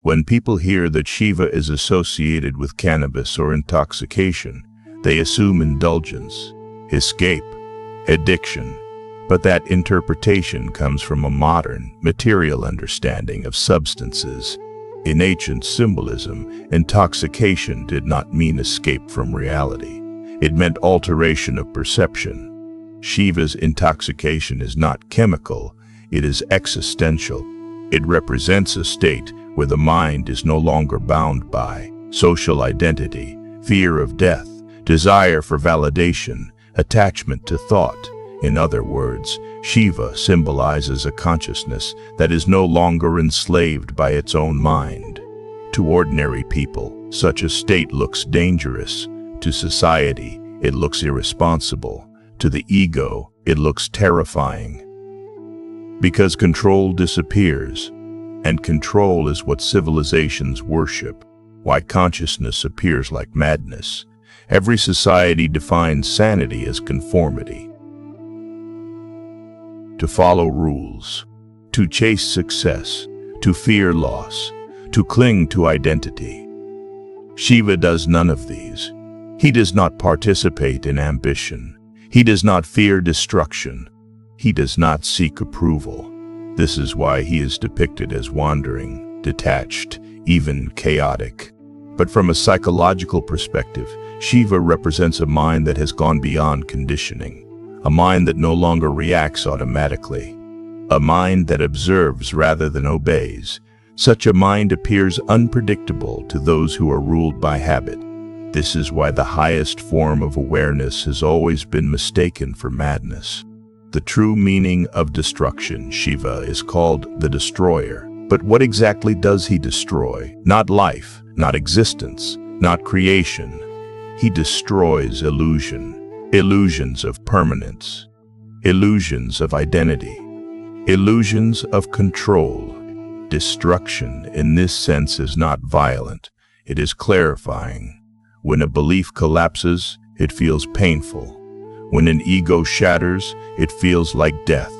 When people hear that Shiva is associated with cannabis or intoxication, they assume indulgence, escape, addiction. But that interpretation comes from a modern, material understanding of substances. In ancient symbolism, intoxication did not mean escape from reality. It meant alteration of perception. Shiva's intoxication is not chemical, it is existential. It represents a state where the mind is no longer bound by social identity, fear of death, desire for validation, attachment to thought. In other words, Shiva symbolizes a consciousness that is no longer enslaved by its own mind. To ordinary people, such a state looks dangerous. To society, it looks irresponsible. To the ego, it looks terrifying. Because control disappears, and control is what civilizations worship, why consciousness appears like madness. Every society defines sanity as conformity. To follow rules, to chase success, to fear loss, to cling to identity. Shiva does none of these. He does not participate in ambition. He does not fear destruction. He does not seek approval. This is why he is depicted as wandering, detached, even chaotic. But from a psychological perspective, Shiva represents a mind that has gone beyond conditioning. A mind that no longer reacts automatically. A mind that observes rather than obeys. Such a mind appears unpredictable to those who are ruled by habit. This is why the highest form of awareness has always been mistaken for madness. The true meaning of destruction, Shiva is called the destroyer. But what exactly does he destroy? Not life, not existence, not creation. He destroys illusion. Illusions of permanence, illusions of identity, illusions of control. Destruction in this sense is not violent, it is clarifying. When a belief collapses, it feels painful. When an ego shatters, it feels like death.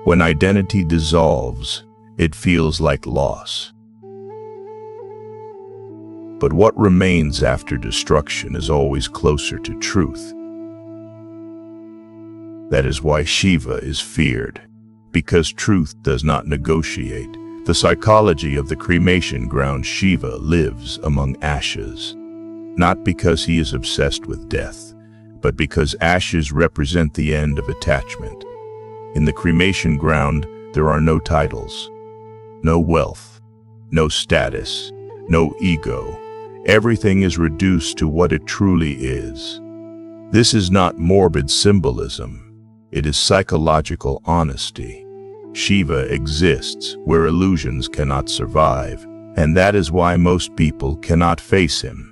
When identity dissolves, it feels like loss. But what remains after destruction is always closer to truth. That is why Shiva is feared, because truth does not negotiate. The psychology of the cremation ground, Shiva lives among ashes, not because he is obsessed with death, but because ashes represent the end of attachment. In the cremation ground, there are no titles, no wealth, no status, no ego. Everything is reduced to what it truly is. This is not morbid symbolism. It is psychological honesty. Shiva exists where illusions cannot survive, and that is why most people cannot face him.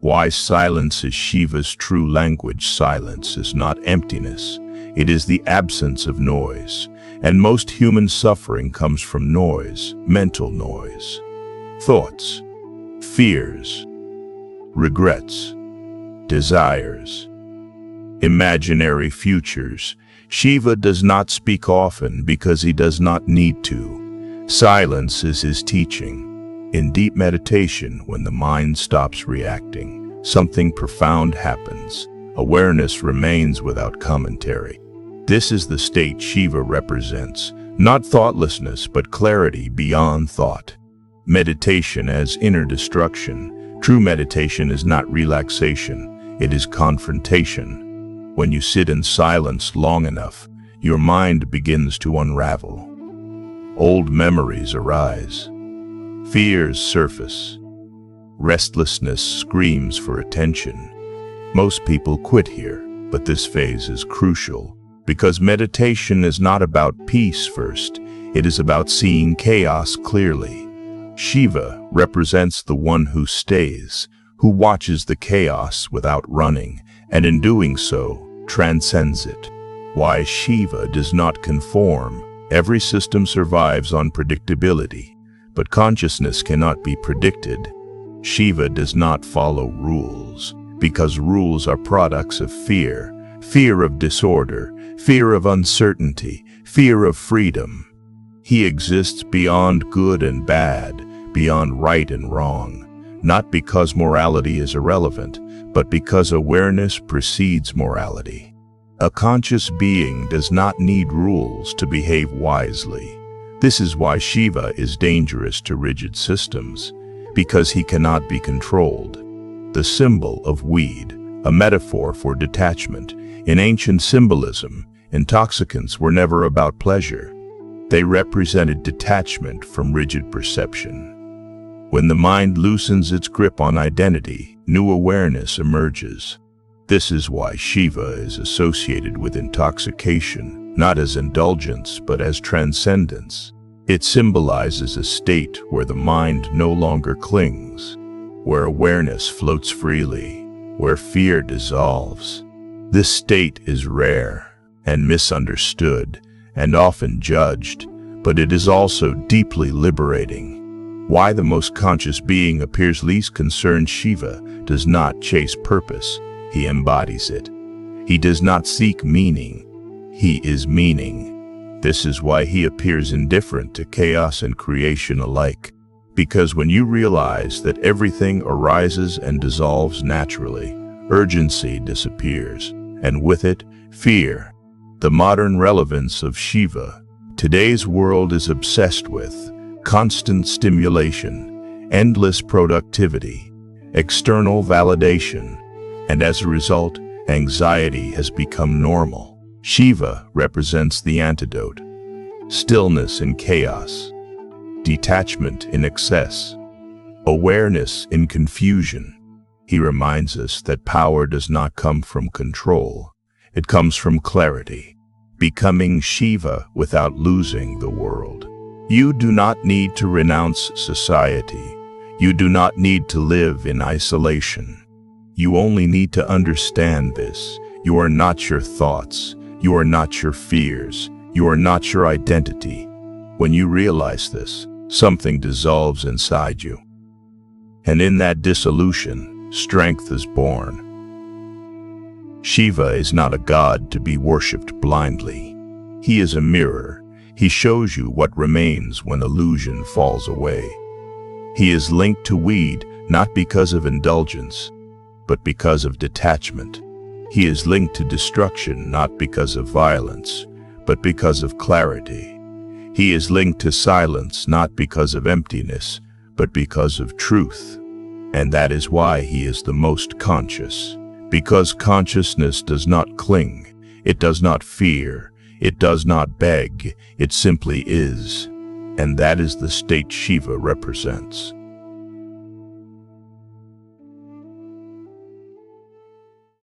Why silence is Shiva's true language. Silence is not emptiness. It is the absence of noise, and most human suffering comes from noise, mental noise. Thoughts, fears, regrets, desires, imaginary futures. Shiva does not speak often because he does not need to. Silence is his teaching. In deep meditation, when the mind stops reacting, something profound happens. Awareness remains without commentary. This is the state Shiva represents, not thoughtlessness but clarity beyond thought. Meditation as inner destruction. True meditation is not relaxation, it is confrontation. When you sit in silence long enough, your mind begins to unravel. Old memories arise. Fears surface. Restlessness screams for attention. Most people quit here, but this phase is crucial because meditation is not about peace first. It is about seeing chaos clearly. Shiva represents the one who stays, who watches the chaos without running, and in doing so, transcends it. Why Shiva does not conform. Every system survives on predictability, but consciousness cannot be predicted. Shiva does not follow rules, because rules are products of fear, fear of disorder, fear of uncertainty, fear of freedom. He exists beyond good and bad, beyond right and wrong, not because morality is irrelevant, but because awareness precedes morality. A conscious being does not need rules to behave wisely. This is why Shiva is dangerous to rigid systems, because he cannot be controlled. The symbol of weed, a metaphor for detachment. In ancient symbolism, intoxicants were never about pleasure. They represented detachment from rigid perception. When the mind loosens its grip on identity, new awareness emerges. This is why Shiva is associated with intoxication, not as indulgence but as transcendence. It symbolizes a state where the mind no longer clings, where awareness floats freely, where fear dissolves. This state is rare and misunderstood and often judged, but it is also deeply liberating. Why the most conscious being appears least concerned. Shiva does not chase purpose, he embodies it. He does not seek meaning, he is meaning. This is why he appears indifferent to chaos and creation alike. Because when you realize that everything arises and dissolves naturally, urgency disappears, and with it, fear. The modern relevance of Shiva. Today's world is obsessed with constant stimulation, endless productivity, external validation, and as a result, anxiety has become normal. Shiva represents the antidote: stillness in chaos, detachment in excess, awareness in confusion. He reminds us that power does not come from control, it comes from clarity, becoming Shiva without losing the world. You do not need to renounce society. You do not need to live in isolation. You only need to understand this. You are not your thoughts. You are not your fears. You are not your identity. When you realize this, something dissolves inside you. And in that dissolution, strength is born. Shiva is not a god to be worshipped blindly. He is a mirror. He shows you what remains when illusion falls away. He is linked to weed not because of indulgence, but because of detachment. He is linked to destruction not because of violence, but because of clarity. He is linked to silence not because of emptiness, but because of truth. And that is why he is the most conscious. Because consciousness does not cling, it does not fear, it does not beg, it simply is. And that is the state Shiva represents.